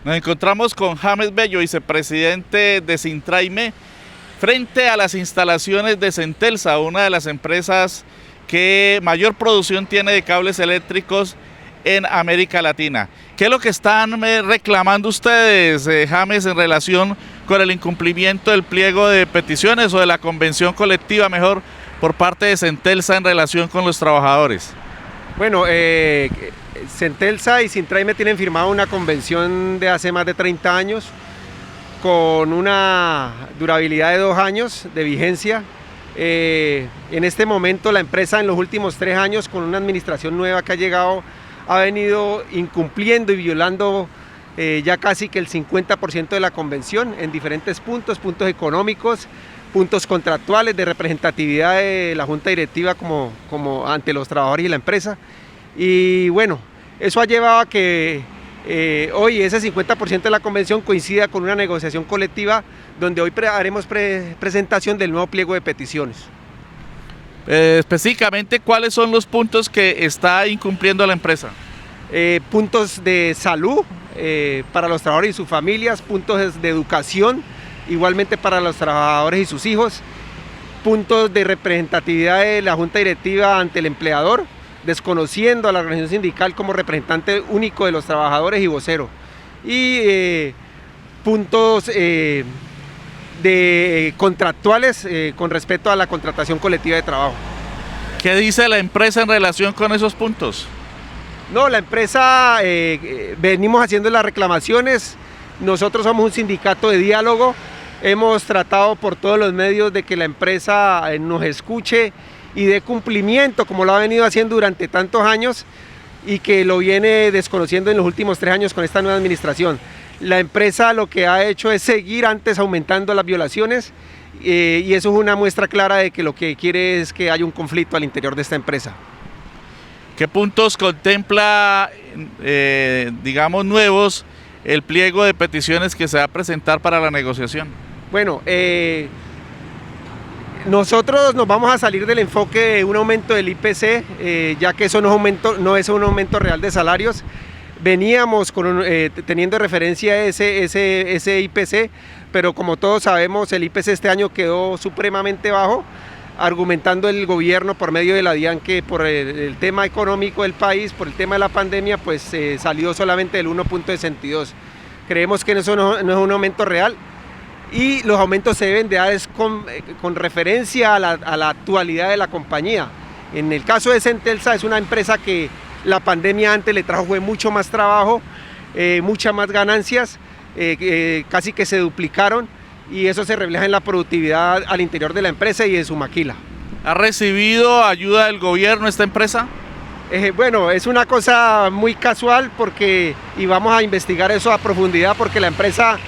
Nos encontramos con James Bello, vicepresidente de Sintraime, frente a las instalaciones de Centelsa, una de las empresas que mayor producción tiene de cables eléctricos en América Latina. ¿Qué es lo que están reclamando ustedes, James, en relación con el incumplimiento del pliego de peticiones o de la convención colectiva, mejor, por parte de Centelsa en relación con los trabajadores? Bueno, Centelsa y Sintraime tienen firmado una convención de hace más de 30 años con una durabilidad de 2 años de vigencia. En este momento la empresa en los últimos 3 años, con una administración nueva que ha llegado, ha venido incumpliendo y violando ya casi que el 50% de la convención en diferentes puntos económicos, puntos contractuales, de representatividad de la junta directiva como ante los trabajadores y la empresa. Y bueno, eso ha llevado a que hoy ese 50% de la convención coincida con una negociación colectiva donde hoy haremos presentación del nuevo pliego de peticiones. Específicamente, ¿cuáles son los puntos que está incumpliendo la empresa? Puntos de salud para los trabajadores y sus familias, puntos de educación, igualmente para los trabajadores y sus hijos, puntos de representatividad de la junta directiva ante el empleador, desconociendo a la organización sindical como representante único de los trabajadores y vocero, y puntos de contractuales con respecto a la contratación colectiva de trabajo. ¿Qué dice la empresa en relación con esos puntos? No, la empresa, venimos haciendo las reclamaciones. Nosotros somos un sindicato de diálogo, hemos tratado por todos los medios de que la empresa nos escuche y dé cumplimiento, como lo ha venido haciendo durante tantos años y que lo viene desconociendo en los últimos 3 años con esta nueva administración. La empresa lo que ha hecho es seguir antes aumentando las violaciones y eso es una muestra clara de que lo que quiere es que haya un conflicto al interior de esta empresa. ¿Qué puntos contempla, digamos, nuevos el pliego de peticiones que se va a presentar para la negociación? Bueno, nosotros nos vamos a salir del enfoque de un aumento del IPC, ya que eso no es un aumento real de salarios. Veníamos teniendo referencia ese IPC, pero como todos sabemos, el IPC este año quedó supremamente bajo, argumentando el gobierno por medio de la DIAN que por el tema económico del país, por el tema de la pandemia, pues salió solamente del 1.62. Creemos que eso no es un aumento real y los aumentos se deben de dar con referencia a la actualidad de la compañía. En el caso de Centelsa, es una empresa que la pandemia antes le trajo mucho más trabajo, muchas más ganancias, casi que se duplicaron, y eso se refleja en la productividad al interior de la empresa y en su maquila. ¿Ha recibido ayuda del gobierno esta empresa? Bueno, es una cosa muy casual y vamos a investigar eso a profundidad, porque la empresa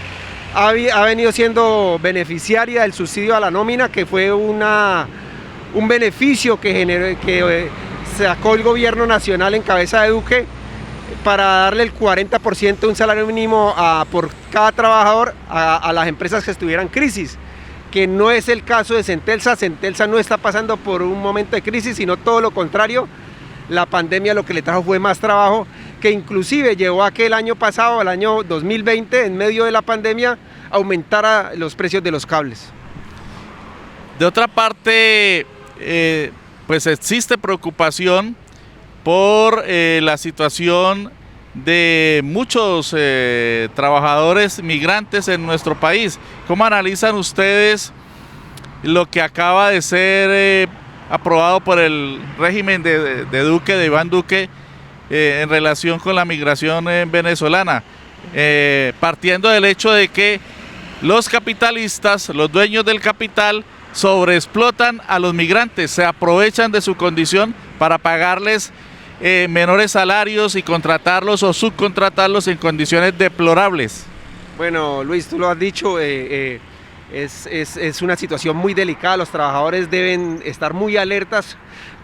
ha venido siendo beneficiaria del subsidio a la nómina, que fue un beneficio que sacó el gobierno nacional en cabeza de Duque para darle el 40% de un salario mínimo por cada trabajador a las empresas que estuvieran en crisis, que no es el caso de Centelsa. Centelsa no está pasando por un momento de crisis, sino todo lo contrario. La pandemia lo que le trajo fue más trabajo, que inclusive llevó a que el año pasado, el año 2020, en medio de la pandemia, aumentara los precios de los cables. De otra parte, pues existe preocupación por la situación de muchos trabajadores migrantes en nuestro país. ¿Cómo analizan ustedes lo que acaba de ser aprobado por el régimen de Duque, de Iván Duque, en relación con la migración venezolana? Partiendo del hecho de que los capitalistas, los dueños del capital, sobreexplotan a los migrantes, se aprovechan de su condición para pagarles menores salarios y contratarlos o subcontratarlos en condiciones deplorables. Bueno, Luis, tú lo has dicho, es una situación muy delicada. Los trabajadores deben estar muy alertas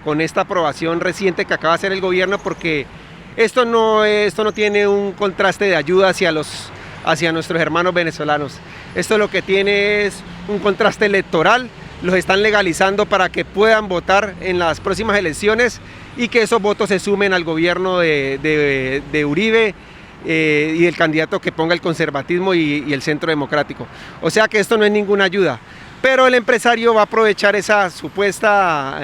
con esta aprobación reciente que acaba de hacer el gobierno, porque esto no tiene un contraste de ayuda hacia nuestros hermanos venezolanos. Esto lo que tiene es un contraste electoral. Los están legalizando para que puedan votar en las próximas elecciones y que esos votos se sumen al gobierno de Uribe, y del candidato que ponga el conservatismo y el centro democrático. O sea que esto no es ninguna ayuda. Pero el empresario va a aprovechar esa supuesta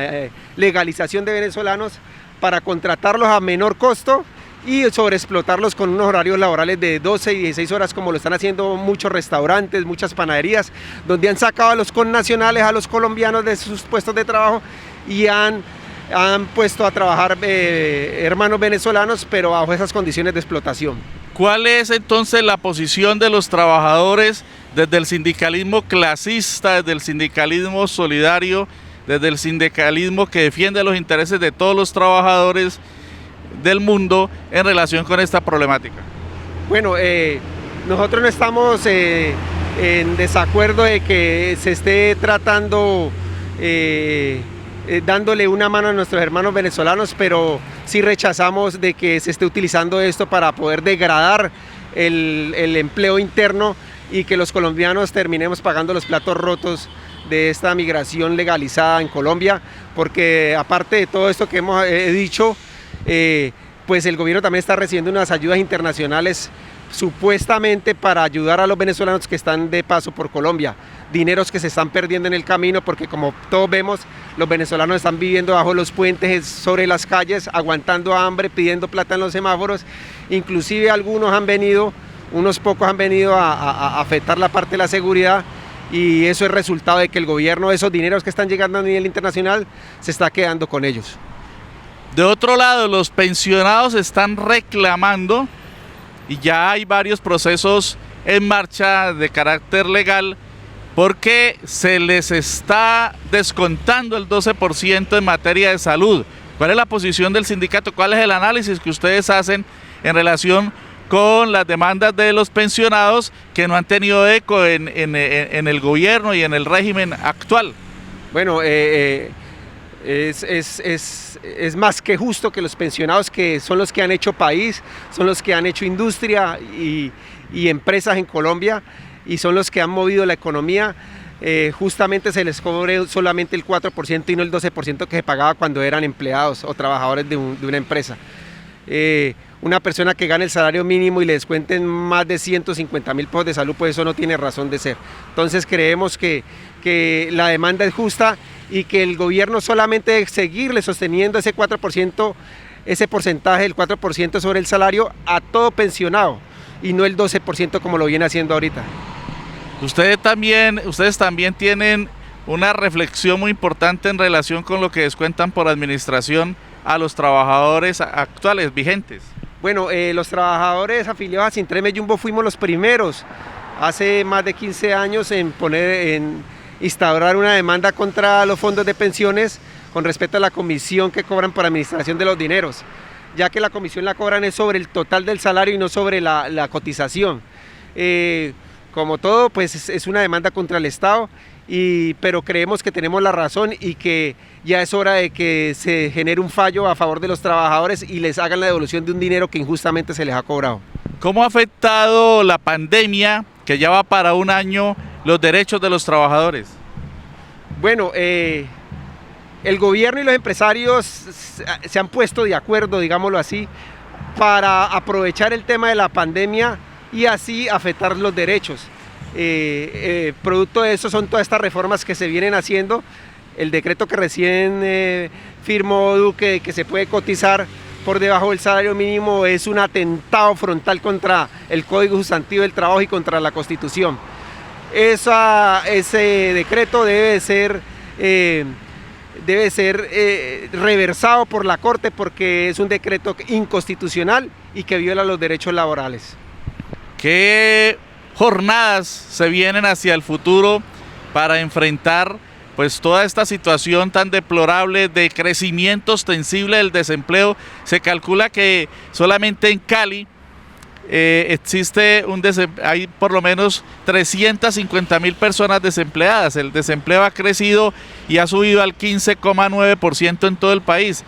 legalización de venezolanos para contratarlos a menor costo y sobreexplotarlos con unos horarios laborales de 12 y 16 horas, como lo están haciendo muchos restaurantes, muchas panaderías, donde han sacado a los connacionales, a los colombianos de sus puestos de trabajo y han puesto a trabajar hermanos venezolanos, pero bajo esas condiciones de explotación. ¿Cuál es entonces la posición de los trabajadores desde el sindicalismo clasista, desde el sindicalismo solidario, desde el sindicalismo que defiende los intereses de todos los trabajadores del mundo en relación con esta problemática? Bueno, nosotros no estamos en desacuerdo de que se esté tratando dándole una mano a nuestros hermanos venezolanos, pero sí rechazamos de que se esté utilizando esto para poder degradar el empleo interno y que los colombianos terminemos pagando los platos rotos de esta migración legalizada en Colombia, porque aparte de todo esto que hemos dicho, pues el gobierno también está recibiendo unas ayudas internacionales supuestamente para ayudar a los venezolanos que están de paso por Colombia, dineros que se están perdiendo en el camino, porque como todos vemos, los venezolanos están viviendo bajo los puentes, sobre las calles, aguantando hambre, pidiendo plata en los semáforos. Inclusive unos pocos han venido a afectar la parte de la seguridad, y eso es resultado de que el gobierno, esos dineros que están llegando a nivel internacional, se está quedando con ellos. De otro lado, los pensionados están reclamando, y ya hay varios procesos en marcha de carácter legal, porque se les está descontando el 12% en materia de salud. ¿Cuál es la posición del sindicato? ¿Cuál es el análisis que ustedes hacen en relación con las demandas de los pensionados que no han tenido eco en el gobierno y en el régimen actual? Bueno, es más que justo que los pensionados, que son los que han hecho país, son los que han hecho industria y empresas en Colombia, y son los que han movido la economía, justamente se les cobre solamente el 4% y no el 12% que se pagaba cuando eran empleados o trabajadores de una empresa. Una persona que gane el salario mínimo y le descuenten más de 150.000 pesos de salud, pues eso no tiene razón de ser. Entonces creemos que la demanda es justa y que el gobierno solamente debe seguirle sosteniendo ese 4%, ese porcentaje del 4% sobre el salario a todo pensionado, y no el 12% como lo viene haciendo ahorita. Ustedes también tienen una reflexión muy importante en relación con lo que descuentan por administración a los trabajadores actuales, vigentes. Bueno, los trabajadores afiliados a Sintreme Jumbo fuimos los primeros hace más de 15 años en instaurar una demanda contra los fondos de pensiones con respecto a la comisión que cobran por administración de los dineros, ya que la comisión la cobran es sobre el total del salario y no sobre la cotización. Como todo, pues es una demanda contra el Estado, pero creemos que tenemos la razón y que ya es hora de que se genere un fallo a favor de los trabajadores y les hagan la devolución de un dinero que injustamente se les ha cobrado. ¿Cómo ha afectado la pandemia, que ya va para un año, los derechos de los trabajadores? Bueno, el gobierno y los empresarios se han puesto de acuerdo, digámoslo así, para aprovechar el tema de la pandemia y así afectar los derechos. Producto de eso son todas estas reformas que se vienen haciendo. El decreto que recién firmó Duque, que se puede cotizar por debajo del salario mínimo, es un atentado frontal contra el Código Sustantivo del Trabajo y contra la Constitución. Ese decreto debe ser reversado por la Corte, porque es un decreto inconstitucional y que viola los derechos laborales. ¿Qué jornadas se vienen hacia el futuro para enfrentar pues toda esta situación tan deplorable de crecimiento ostensible del desempleo? Se calcula que solamente en Cali hay por lo menos 350.000 personas desempleadas. El desempleo ha crecido y ha subido al 15,9% en todo el país.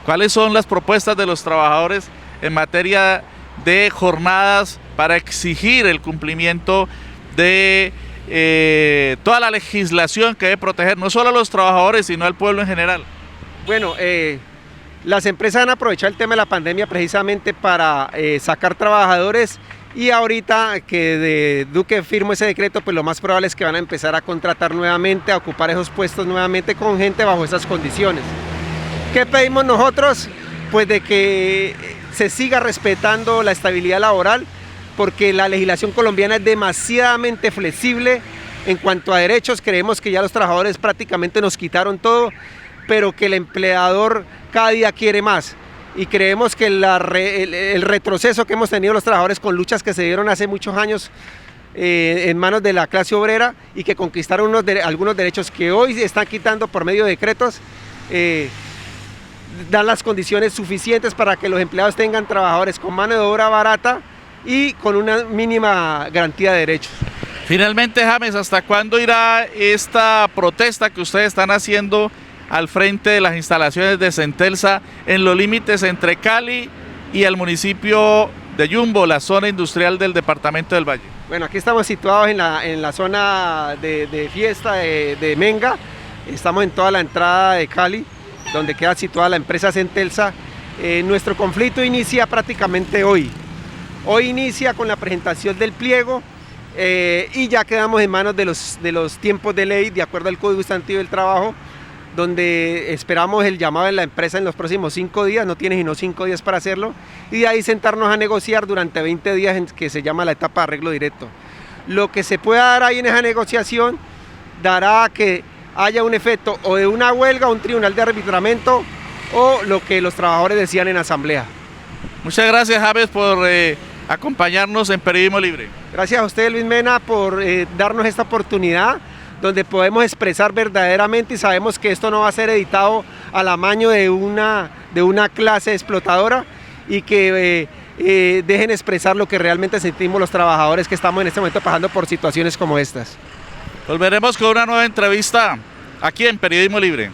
¿Cuáles son las propuestas de los trabajadores en materia de jornadas para exigir el cumplimiento de toda la legislación que debe proteger no solo a los trabajadores, sino al pueblo en general? Bueno, Las empresas han aprovechado el tema de la pandemia precisamente para sacar trabajadores, y ahorita que de Duque firmó ese decreto, pues lo más probable es que van a empezar a contratar nuevamente, a ocupar esos puestos nuevamente con gente bajo esas condiciones. ¿Qué pedimos nosotros? Pues de que se siga respetando la estabilidad laboral, porque la legislación colombiana es demasiadamente flexible en cuanto a derechos. Creemos que ya los trabajadores prácticamente nos quitaron todo, pero que el empleador cada día quiere más. Y creemos que el retroceso que hemos tenido los trabajadores con luchas que se dieron hace muchos años en manos de la clase obrera, y que conquistaron algunos derechos que hoy se están quitando por medio de decretos, dan las condiciones suficientes para que los empleados tengan trabajadores con mano de obra barata y con una mínima garantía de derechos. Finalmente, James, ¿hasta cuándo irá esta protesta que ustedes están haciendo al frente de las instalaciones de Centelsa en los límites entre Cali y el municipio de Yumbo, la zona industrial del departamento del Valle? Bueno, aquí estamos situados en la zona de fiesta de Menga. Estamos en toda la entrada de Cali, donde queda situada la empresa Centelsa. Nuestro conflicto inicia prácticamente hoy. Hoy inicia con la presentación del pliego, y ya quedamos en manos de los tiempos de ley, de acuerdo al Código Sustantivo del Trabajo, donde esperamos el llamado de la empresa en los próximos 5 días, no tiene sino 5 días para hacerlo, y de ahí sentarnos a negociar durante 20 días, en que se llama la etapa de arreglo directo. Lo que se pueda dar ahí en esa negociación dará que haya un efecto o de una huelga, un tribunal de arbitramiento, o lo que los trabajadores decían en asamblea. Muchas gracias, James, por acompañarnos en Periodismo Libre. Gracias a usted, Luis Mena, por darnos esta oportunidad donde podemos expresar verdaderamente, y sabemos que esto no va a ser editado al amaño de una clase explotadora, y que dejen expresar lo que realmente sentimos los trabajadores que estamos en este momento pasando por situaciones como estas. Volveremos con una nueva entrevista aquí en Periodismo Libre.